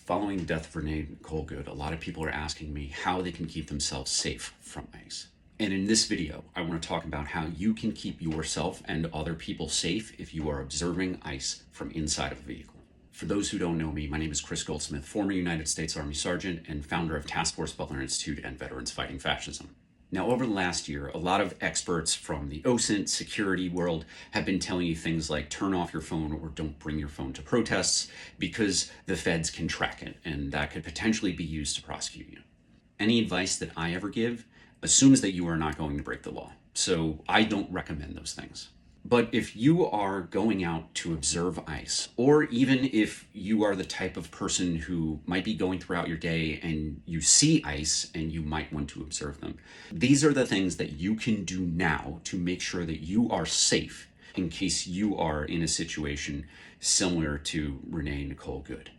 Following the death of Renee Nicole Good, a lot of people are asking me how they can keep themselves safe from ICE. And in this video, I want to talk about how you can keep yourself and other people safe if you are observing ICE from inside of a vehicle. For those who don't know me, my name is Chris Goldsmith, former United States Army Sergeant and founder of Task Force Butler Institute and Veterans Fighting Fascism. Now, over the last year, a lot of experts from the OSINT security world have been telling you things like turn off your phone or don't bring your phone to protests because the feds can track it and that could potentially be used to prosecute you. Any advice that I ever give assumes that you are not going to break the law. So I don't recommend those things. But if you are going out to observe ICE, or even if you are the type of person who might be going throughout your day and you see ICE and you might want to observe them, these are the things that you can do now to make sure that you are safe in case you are in a situation similar to Renee Nicole Good.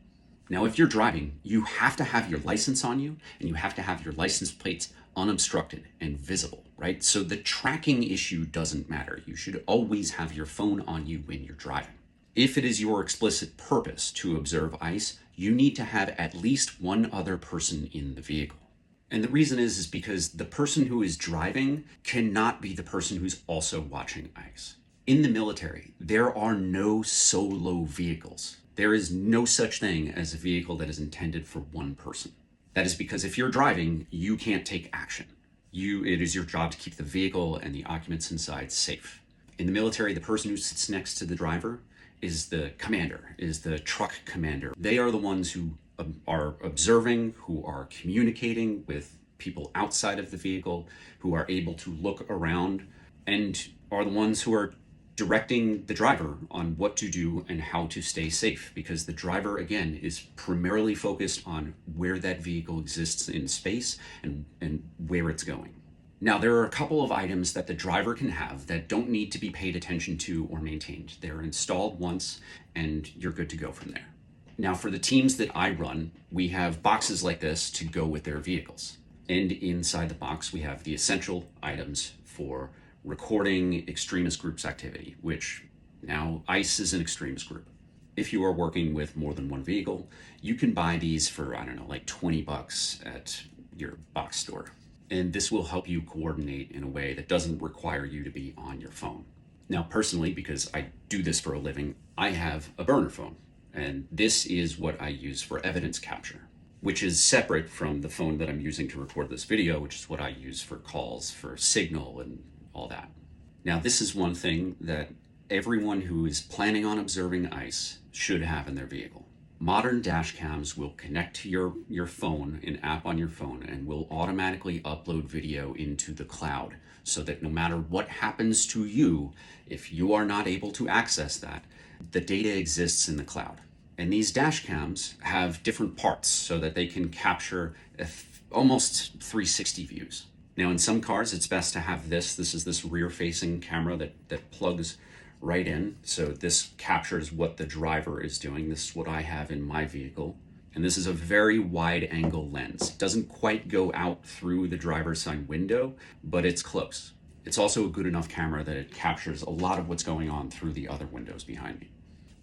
Now, if you're driving, you have to have your license on you and you have to have your license plates unobstructed and visible, right? So the tracking issue doesn't matter. You should always have your phone on you when you're driving. If it is your explicit purpose to observe ICE, you need to have at least one other person in the vehicle. And the reason is because the person who is driving cannot be the person who's also watching ICE. In the military, there are no solo vehicles. There is no such thing as a vehicle that is intended for one person. That is because if you're driving, you can't take action. It is your job to keep the vehicle and the occupants inside safe. In the military, the person who sits next to the driver is the commander, is the truck commander. They are the ones who are observing, who are communicating with people outside of the vehicle, who are able to look around, and are the ones who are directing the driver on what to do and how to stay safe, because the driver, again, is primarily focused on where that vehicle exists in space and where it's going. Now, there are a couple of items that the driver can have that don't need to be paid attention to or maintained. They're installed once and you're good to go from there. Now, for the teams that I run, we have boxes like this to go with their vehicles. And inside the box, we have the essential items for recording extremist groups activity, which now ICE is an extremist group. If you are working with more than one vehicle, you can buy these for, I don't know, like $20 at your box store. And this will help you coordinate in a way that doesn't require you to be on your phone. Now, personally, because I do this for a living, I have a burner phone. And this is what I use for evidence capture, which is separate from the phone that I'm using to record this video, which is what I use for calls, for Signal and all that. Now, this is one thing that everyone who is planning on observing ICE should have in their vehicle. Modern dash cams will connect to your phone, an app on your phone, and will automatically upload video into the cloud so that no matter what happens to you, if you are not able to access that, the data exists in the cloud. And these dash cams have different parts so that they can capture almost 360 views. Now, in some cars, it's best to have this. This is this rear-facing camera that plugs right in. So this captures what the driver is doing. This is what I have in my vehicle. And this is a very wide-angle lens. It doesn't quite go out through the driver's side window, but it's close. It's also a good enough camera that it captures a lot of what's going on through the other windows behind me.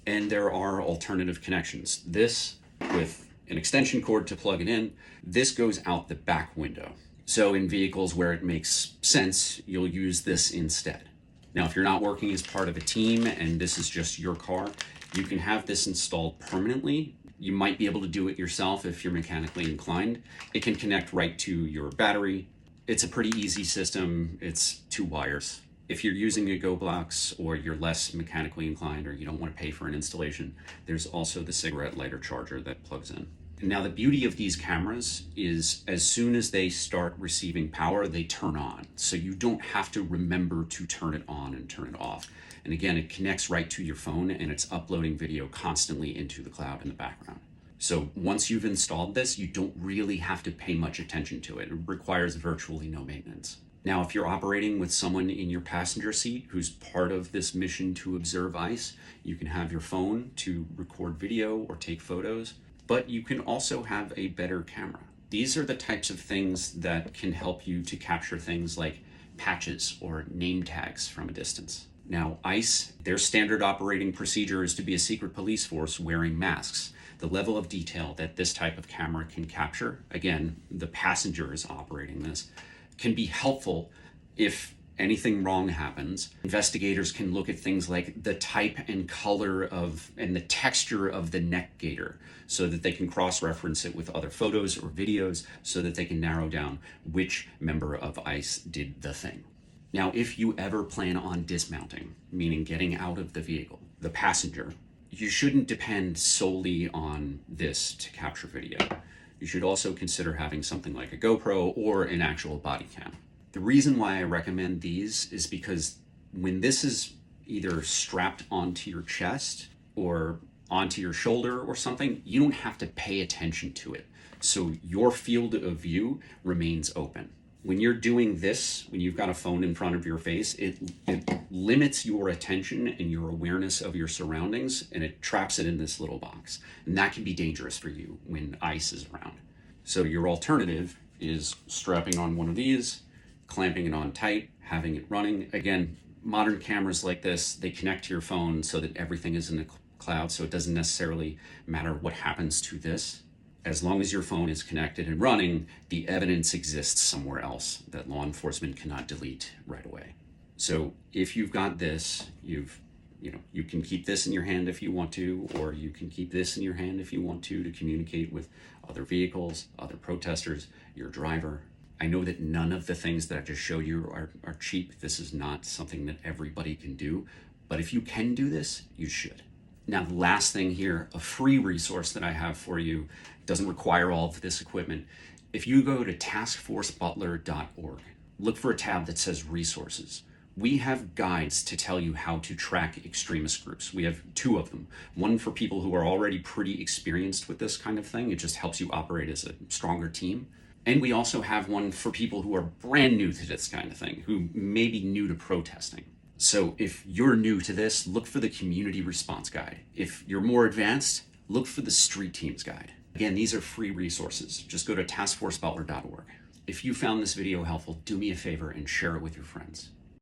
And there are alternative connections. This, with an extension cord to plug it in, this goes out the back window. So in vehicles where it makes sense, you'll use this instead. Now, if you're not working as part of a team and this is just your car, you can have this installed permanently. You might be able to do it yourself if you're mechanically inclined. It can connect right to your battery. It's a pretty easy system. It's 2 wires. If you're using a GoBlox or you're less mechanically inclined or you don't want to pay for an installation, there's also the cigarette lighter charger that plugs in. Now, the beauty of these cameras is as soon as they start receiving power, they turn on. So you don't have to remember to turn it on and turn it off. And again, it connects right to your phone and it's uploading video constantly into the cloud in the background. So once you've installed this, you don't really have to pay much attention to it. It requires virtually no maintenance. Now, if you're operating with someone in your passenger seat who's part of this mission to observe ICE, you can have your phone to record video or take photos. But you can also have a better camera. These are the types of things that can help you to capture things like patches or name tags from a distance. Now, ICE, their standard operating procedure is to be a secret police force wearing masks. the level of detail that this type of camera can capture, again, the passenger is operating this, can be helpful if anything wrong happens. Investigators can look at things like the type and color of and the texture of the neck gaiter so that they can cross-reference it with other photos or videos so that they can narrow down which member of ICE did the thing. Now, if you ever plan on dismounting, meaning getting out of the vehicle, the passenger, you shouldn't depend solely on this to capture video. You should also consider having something like a GoPro or an actual body cam. The reason why I recommend these is because when this is either strapped onto your chest or onto your shoulder or something, you don't have to pay attention to it. So your field of view remains open. When you're doing this, when you've got a phone in front of your face, it limits your attention and your awareness of your surroundings, and it traps it in this little box. And that can be dangerous for you when ICE is around. So your alternative is strapping on one of these, clamping it on tight, having it running. Again, modern cameras like this, they connect to your phone so that everything is in the cloud, so it doesn't necessarily matter what happens to this. As long as your phone is connected and running, the evidence exists somewhere else that law enforcement cannot delete right away. So if you've got this, you can keep this in your hand if you want to, or you can keep this in your hand if you want to communicate with other vehicles, other protesters, your driver. I know that none of the things that I just showed you are cheap. This is not something that everybody can do, but if you can do this, you should. Now, the last thing here, a free resource that I have for you, doesn't require all of this equipment. If you go to taskforcebutler.org, look for a tab that says resources. We have guides to tell you how to track extremist groups. We have 2 of them. One for people who are already pretty experienced with this kind of thing. It just helps you operate as a stronger team. And we also have one for people who are brand new to this kind of thing, who may be new to protesting. So if you're new to this, look for the community response guide. If you're more advanced, look for the street teams guide. Again, these are free resources. Just go to taskforcebutler.org. If you found this video helpful, do me a favor and share it with your friends.